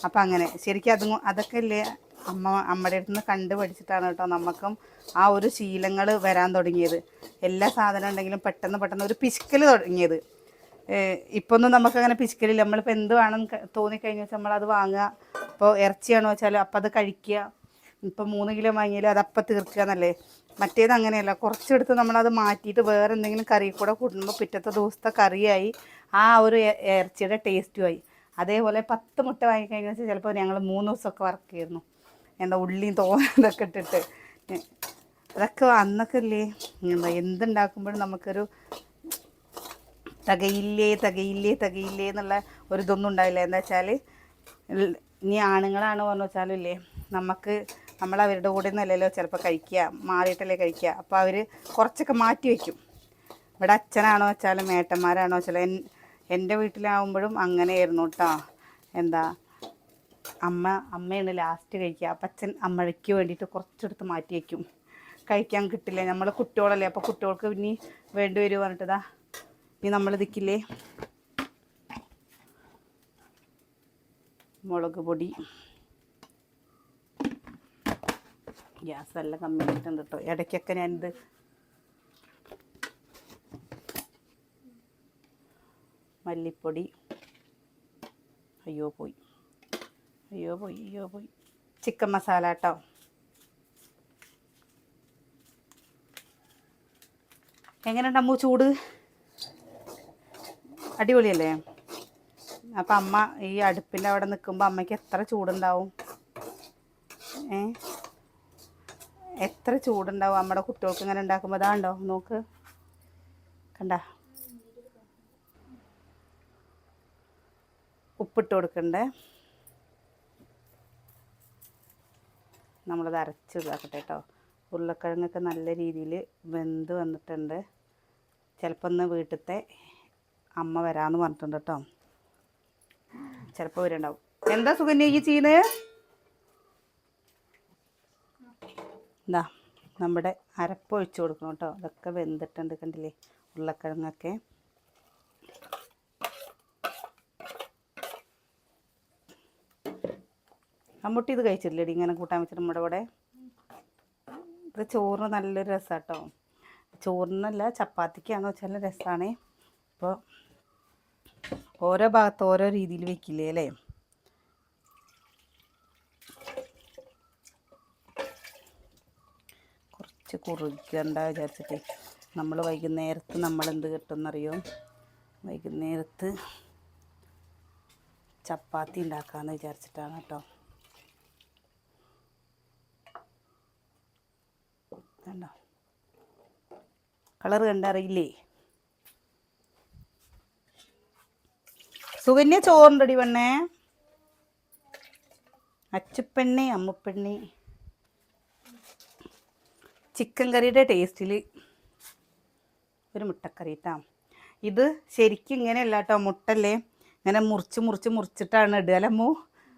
അപ്പം അങ്ങനെ ശരിക്കും അതൊക്കെ അല്ലേ അമ്മയുടെ അടുത്ത് നിന്ന് കണ്ടു പഠിച്ചിട്ടാണ് കേട്ടോ നമുക്കും ആ ഒരു ശീലങ്ങൾ വരാൻ തുടങ്ങിയത്. എല്ലാ സാധനം ഉണ്ടെങ്കിലും പെട്ടെന്ന് ഒരു പിശുക്കൽ തുടങ്ങിയത്. ഇപ്പോൾ ഒന്നും നമുക്കങ്ങനെ പിശുക്കലില്ല. നമ്മളിപ്പോൾ എന്ത് വേണം തോന്നിക്കഴിഞ്ഞാൽ വെച്ചാൽ നമ്മളത് വാങ്ങുക. ഇപ്പോൾ ഇറച്ചിയാണോ വെച്ചാൽ അപ്പം അത് കഴിക്കുക. ഇപ്പോൾ 3 കിലോ വാങ്ങിയാലും അതപ്പം തീർക്കുക എന്നല്ലേ. മറ്റേത് അങ്ങനെയല്ല. കുറച്ചെടുത്ത് നമ്മളത് മാറ്റിയിട്ട് വേറെ എന്തെങ്കിലും കറി കൂടെ കൂട്ടുമ്പോൾ പിറ്റത്തെ ദിവസത്തെ കറിയായി, ആ ഒരു ഇറച്ചിയുടെ ടേസ്റ്റുമായി. അതേപോലെ 10 മുട്ട വാങ്ങിക്കഴിഞ്ഞാൽ വെച്ചാൽ ചിലപ്പോൾ ഞങ്ങൾ 3 ദിവസമൊക്കെ വറക്കുമായിരുന്നു. എന്താ ഉള്ളിയും തോന്നതൊക്കെ ഇട്ടിട്ട്. അതൊക്കെ അന്നൊക്കെ അല്ലേ എന്താ എന്തുണ്ടാക്കുമ്പോഴും നമുക്കൊരു തികയില്ലേ എന്നുള്ള ഒരു ഇതൊന്നും ഉണ്ടാവില്ല. എന്താ വെച്ചാൽ ഇനി ആണുങ്ങളാണ് പറഞ്ഞു വെച്ചാലും ഇല്ലേ നമ്മൾ അവരുടെ കൂടെ ഒന്നല്ലല്ലോ ചിലപ്പോൾ കഴിക്കുക, മാറിയിട്ടല്ലേ കഴിക്കുക. അപ്പോൾ അവർ കുറച്ചൊക്കെ മാറ്റി വയ്ക്കും. ഇവിടെ അച്ഛനാണോ വെച്ചാലും ഏട്ടന്മാരാണോ വെച്ചാലും എൻ്റെ വീട്ടിലാവുമ്പോഴും അങ്ങനെയായിരുന്നു കേട്ടോ. എന്താ അമ്മയാണ് ലാസ്റ്റ് കഴിക്കുക. അപ്പം അച്ഛൻ അമ്മയ്ക്ക് വേണ്ടിയിട്ട് കുറച്ചെടുത്ത് മാറ്റി വയ്ക്കും. കഴിക്കാൻ കിട്ടില്ല. നമ്മൾ കുട്ടികളല്ലേ. അപ്പോൾ കുട്ടികൾക്ക് ഇനി വേണ്ടി വരും പറഞ്ഞിട്ടതാ ഇനി നമ്മൾ ഇതിക്കില്ലേ മുളക് പൊടി. ഗ്യാസ് എല്ലാം കമ്മിയായിട്ടുണ്ട് കേട്ടോ. ഇടയ്ക്കൊക്കെ ഞാനിത് മല്ലിപ്പൊടി. അയ്യോ പോയി. ചിക്കൻ മസാല കേട്ടോ. എങ്ങനെയുണ്ട് അമ്മു ചൂട്? അടിപൊളിയല്ലേ? അപ്പം അമ്മ ഈ അടുപ്പിൻ്റെ അവിടെ നിൽക്കുമ്പോൾ അമ്മയ്ക്ക് എത്ര ചൂടുണ്ടാവും? എത്ര ചൂടുണ്ടാവും നമ്മുടെ കുട്ടികൾക്ക് ഇങ്ങനെ ഉണ്ടാക്കുമ്പോൾ. അതാണ്ടോ നോക്ക്, കണ്ട. ഉപ്പിട്ട് കൊടുക്കണ്ടേ. നമ്മളത് അരച്ച് ഇതാക്കട്ടെ കേട്ടോ. ഉരുളക്കിഴങ്ങൊക്കെ നല്ല രീതിയിൽ വെന്ത് വന്നിട്ടുണ്ട്. ചിലപ്പോൾ ഒന്ന് വീട്ടിലത്തെ അമ്മ വരാമെന്ന് പറഞ്ഞിട്ടുണ്ട് കേട്ടോ. ചിലപ്പോൾ വരുന്നുണ്ടാവും. എന്താ സുകന്യ ഈ ചെയ്യുന്നത്? എന്താ നമ്മുടെ അരപ്പ് ഒഴിച്ച് കൊടുക്കണം കേട്ടോ. അതൊക്കെ വെന്തിട്ടുണ്ട് കണ്ടില്ലേ ഉരുളക്കിഴങ്ങൊക്കെ. അമ്മൂട്ടി ഇത് കഴിച്ചിട്ടില്ലേടി ഇങ്ങനെ കൂട്ടാൻ വെച്ചിട്ട് നമ്മുടെ കൂടെ? ഇത് ചോറിന് നല്ലൊരു രസമാണ് കേട്ടോ. ചോറിനല്ല ചപ്പാത്തിക്കാന്ന് വെച്ചാൽ രസമാണ്. അപ്പോൾ ഓരോ ഭാഗത്ത് ഓരോ രീതിയിൽ വെക്കില്ലേ അല്ലേ? കുറച്ച് കുറുകണ്ട വിചാരിച്ചിട്ട് നമ്മൾ വൈകുന്നേരത്ത് നമ്മളെന്ത് കിട്ടുമെന്നറിയോ? വൈകുന്നേരത്ത് ചപ്പാത്തി ഉണ്ടാക്കാമെന്ന് വിചാരിച്ചിട്ടാണ് കേട്ടോ. കണ്ടോ കളർ കണ്ടറിയില്ലേ? സുകന്യ ചോറുണ്ടടി പെണ്ണേ. അച്ചുപ്പെണ്ണി അമ്മുപ്പെണ്ണി. ചിക്കൻ കറിയുടെ ടേസ്റ്റിൽ ഒരു മുട്ടക്കറി കേട്ടോ. ഇത് ശരിക്കും ഇങ്ങനെയല്ല കേട്ടോ, മുട്ടല്ലേ ഇങ്ങനെ മുറിച്ചിട്ടാണ് ഇടുക അല്ലമ്മൂ.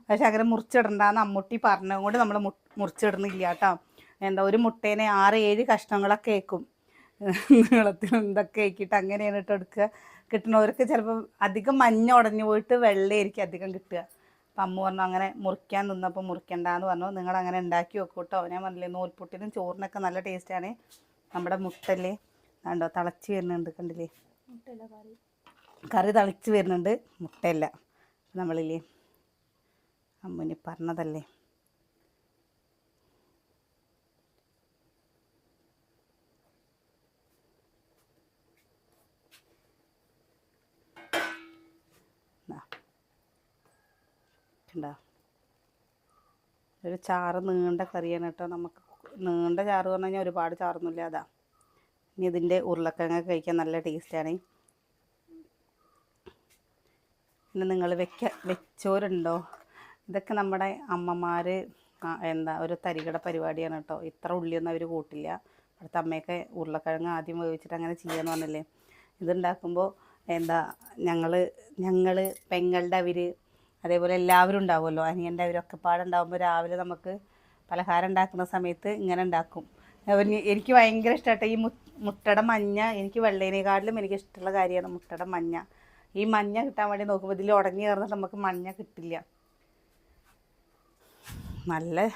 പക്ഷെ അങ്ങനെ മുറിച്ചിടണ്ടെന്ന് അമ്മൂട്ടി പറഞ്ഞതുകൊണ്ട് നമ്മൾ മുറിച്ചിടുന്നില്ല കേട്ടോ. എന്താ ഒരു മുട്ടേനെ 6-7 കഷ്ണങ്ങളൊക്കെ ആക്കും നീളത്തിൽ എന്തൊക്കെ ആക്കിയിട്ട് അങ്ങനെയാണ് ഇട്ട് എടുക്കുക. കിട്ടുന്നവർക്ക് ചിലപ്പോൾ അധികം മഞ്ഞ ഉടഞ്ഞു പോയിട്ട് വെള്ളയായിരിക്കും അധികം കിട്ടുക. അപ്പം അമ്മ പറഞ്ഞു അങ്ങനെ മുറിക്കാൻ നിന്നപ്പോൾ മുറിക്കണ്ടെന്ന് പറഞ്ഞു. നിങ്ങൾ അങ്ങനെ ഉണ്ടാക്കി വെക്കും കേട്ടോ. ഞാൻ പറഞ്ഞില്ലേ നൂൽപുട്ടിനും ചോറിനൊക്കെ നല്ല ടേസ്റ്റാണ്. നമ്മുടെ മുട്ടല്ലേ കണ്ടോ തിളച്ച് വരുന്നുണ്ട്, കണ്ടില്ലേ? കറി തിളച്ച് വരുന്നുണ്ട്, മുട്ടയല്ല. നമ്മളില്ലേ അമ്മൂനി പറഞ്ഞതല്ലേ. ഉണ്ടോ ഒരു ചാറ് നീണ്ട കറിയാണ് കേട്ടോ. നമുക്ക് നീണ്ട ചാറ് പറഞ്ഞു കഴിഞ്ഞാൽ ഒരുപാട് ചാറൊന്നുമില്ല. അതാ ഇനി ഇതിൻ്റെ ഉരുളക്കിഴങ്ങ് കഴിക്കാൻ നല്ല ടേസ്റ്റാണ്. പിന്നെ നിങ്ങൾ വെച്ചോരുണ്ടോ? ഇതൊക്കെ നമ്മുടെ അമ്മമാർ എന്താ ഒരു തരികട പരിപാടിയാണ് കേട്ടോ. ഇത്ര ഉള്ളിയൊന്നും അവർ കൂട്ടില്ല. അടുത്ത അമ്മയൊക്കെ ഉരുളക്കിഴങ്ങ് ആദ്യം വേവിച്ചിട്ട് അങ്ങനെ ചെയ്യാന്ന് പറഞ്ഞില്ലേ. ഇതുണ്ടാക്കുമ്പോൾ എന്താ ഞങ്ങൾ പെങ്ങളുടെ അവർ അതേപോലെ എല്ലാവരും ഉണ്ടാവുമല്ലോ, അനിയൻ്റെ അവരൊക്കെ പാടുണ്ടാകുമ്പോൾ രാവിലെ നമുക്ക് പലഹാരം ഉണ്ടാക്കുന്ന സമയത്ത് ഇങ്ങനെ ഉണ്ടാക്കും. എനിക്ക് ഭയങ്കര ഇഷ്ടമായിട്ട് ഈ മുട്ടയുടെ മഞ്ഞ. എനിക്ക് വെള്ളേനേക്കാട്ടിലും എനിക്ക് ഇഷ്ടമുള്ള കാര്യമാണ് മുട്ടയുടെ മഞ്ഞ. ഈ മഞ്ഞ കിട്ടാൻ വേണ്ടി നോക്കുമ്പോൾ ഇതിൽ ഉടഞ്ഞു കയറുന്നിട്ട് നമുക്ക് മഞ്ഞ കിട്ടില്ല. നല്ല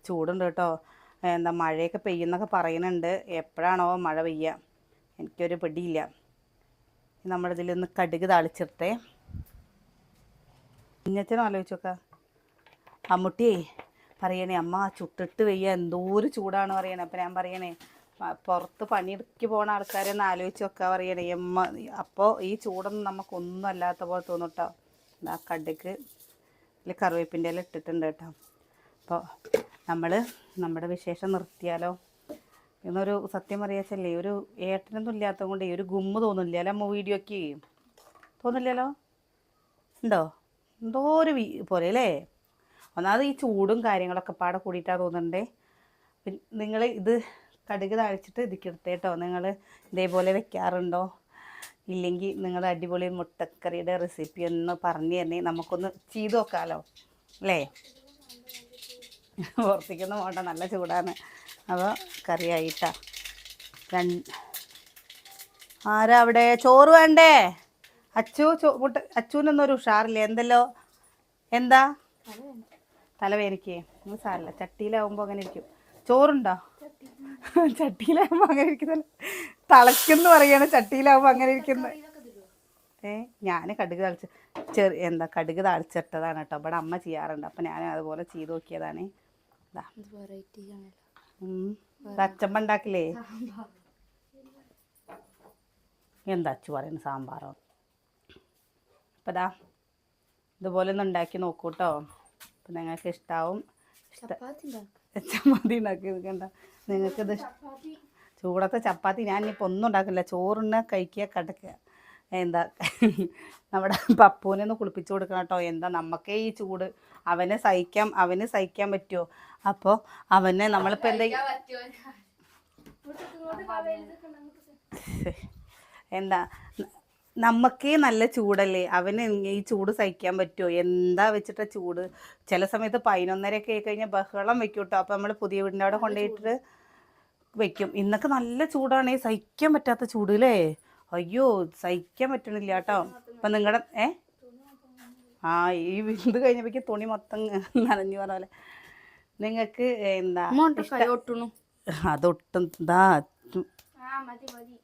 ചൂടുണ്ട് കേട്ടോ. എന്താ മഴയൊക്കെ പെയ്യുന്നൊക്കെ പറയുന്നുണ്ട്. എപ്പോഴാണോ മഴ പെയ്യുക എനിക്കൊരു പിടിയില്ല. നമ്മളിതിലൊന്ന് കടുക് താളിച്ചിട്ടേ. കുഞ്ഞച്ചനും ആലോചിച്ച് നോക്കാം. അമ്മൂട്ടിയേ പറയണേ അമ്മ ചുട്ടിട്ട് വയ്യ എന്തോരു ചൂടാണ് പറയണേ. അപ്പം ഞാൻ പറയണേ പുറത്ത് പണിയെടുക്കി പോകുന്ന ആൾക്കാരെ ഒന്ന് ആലോചിച്ച് വെക്കാൻ പറയണേ അമ്മ. അപ്പോൾ ഈ ചൂടൊന്നും നമുക്കൊന്നും അല്ലാത്ത പോലെ തോന്നും കേട്ടോ. ആ കടുക് ഇതിൽ കറിവേപ്പിൻ്റെ ഇല ഇട്ടിട്ടുണ്ട് കേട്ടോ. അപ്പോൾ നമ്മുടെ വിശേഷം നിർത്തിയാലോ എന്നൊരു സത്യം പറയാച്ചല്ലേ. ഒരു ഏട്ടനൊന്നും ഇല്ലാത്തത് കൊണ്ട് ഒരു ഗുമ്മ് തോന്നില്ല അല്ലേ അമ്മ? വീഡിയോക്ക് തോന്നില്ലല്ലോ? ഉണ്ടോ? എന്തോ ഒരു പോലെ അല്ലേ? ഒന്നാമത് ഈ ചൂടും കാര്യങ്ങളൊക്കെ പാടെ കൂടിയിട്ടാണ് തോന്നുന്നുണ്ടേ. നിങ്ങൾ ഇത് കടുക് താളിച്ചിട്ട് ഇതിക്കെടുത്തേ കേട്ടോ. നിങ്ങൾ ഇതേപോലെ വെക്കാറുണ്ടോ? ഇല്ലെങ്കിൽ നിങ്ങൾ അടിപൊളി മുട്ടക്കറിയുടെ റെസിപ്പി ഒന്ന് പറഞ്ഞു തരണേ, നമുക്കൊന്ന് ചെയ്ത് നോക്കാമല്ലോ അല്ലേ? പുറത്തേക്കൊന്നും വേണ്ട, നല്ല ചൂടാണ്. അപ്പോൾ കറിയായിട്ടാ. ആരാ അവിടെ? ചോറ് വേണ്ടേ? അച്ചുവിനൊന്നും ഒരു ഉഷാറില്ലേ? എന്താ തലവേനിക്കേ? സാരല്ല, ചട്ടിയിലാവുമ്പോൾ അങ്ങനെ ഇരിക്കും. ചോറുണ്ടോ? ചട്ടിയിലാവുമ്പോൾ അങ്ങനെ ഇരിക്കുന്നല്ലോ. തിളയ്ക്കുന്നു പറയാണ്, ചട്ടിയിലാവുമ്പോൾ അങ്ങനെ ഇരിക്കുന്നത്. ഞാൻ കടുക് കടുക് താളിച്ചിട്ടതാണ് കേട്ടോ. ഇവിടെ അമ്മ ചെയ്യാറുണ്ട്. അപ്പം ഞാൻ അതുപോലെ ചെയ്ത് നോക്കിയതാണ്. അച്ചമ്മ ഉണ്ടാക്കില്ലേ? എന്താ അച്ചു പറയുന്നത്? സാമ്പാറോ? അപ്പം ഇതുപോലെ ഒന്ന് ഉണ്ടാക്കി നോക്കൂ കേട്ടോ. അപ്പം നിങ്ങൾക്ക് ഇഷ്ടാവും. ചപ്പാത്തി ഉണ്ടാക്കി കണ്ട നിങ്ങൾക്കിത് ചൂടത്തെ ചപ്പാത്തി. ഞാനിപ്പോൾ ഒന്നും ഉണ്ടാക്കില്ല. ചോറിന് കഴിക്കുക, കിടക്കുക. എന്താ നമ്മുടെ പപ്പൂനെ ഒന്ന് കുളിപ്പിച്ച് കൊടുക്കണം കേട്ടോ. എന്താ നമുക്കേ ഈ ചൂട് അവന് സഹിക്കാൻ പറ്റുമോ? അപ്പോൾ അവനെ നമ്മളിപ്പോൾ എന്താ നമുക്കേ നല്ല ചൂടല്ലേ, അവന് ഈ ചൂട് സഹിക്കാൻ പറ്റുമോ? എന്താ വെച്ചിട്ട ചൂട്. ചില സമയത്ത് 11:30 ആയി കഴിഞ്ഞാൽ ബഹളം വെക്കും കേട്ടോ. അപ്പോൾ നമ്മൾ പുതിയ വീടിൻ്റെ അവിടെ കൊണ്ടുപോയിട്ട് വെക്കും. ഇന്നൊക്കെ നല്ല ചൂടാണ്, സഹിക്കാൻ പറ്റാത്ത ചൂട് അല്ലേ? അയ്യോ സഹിക്കാൻ പറ്റണില്ല കേട്ടോ. അപ്പം നിങ്ങളുടെ ആ ഈ ഇത് കഴിഞ്ഞപ്പോഴേക്കും തുണി മൊത്തം നനഞ്ഞു പറഞ്ഞ പോലെ. നിങ്ങൾക്ക് എന്താ കൈ ഒട്ടണു. അതൊട്ടും ഇതാ ആ മതി മതി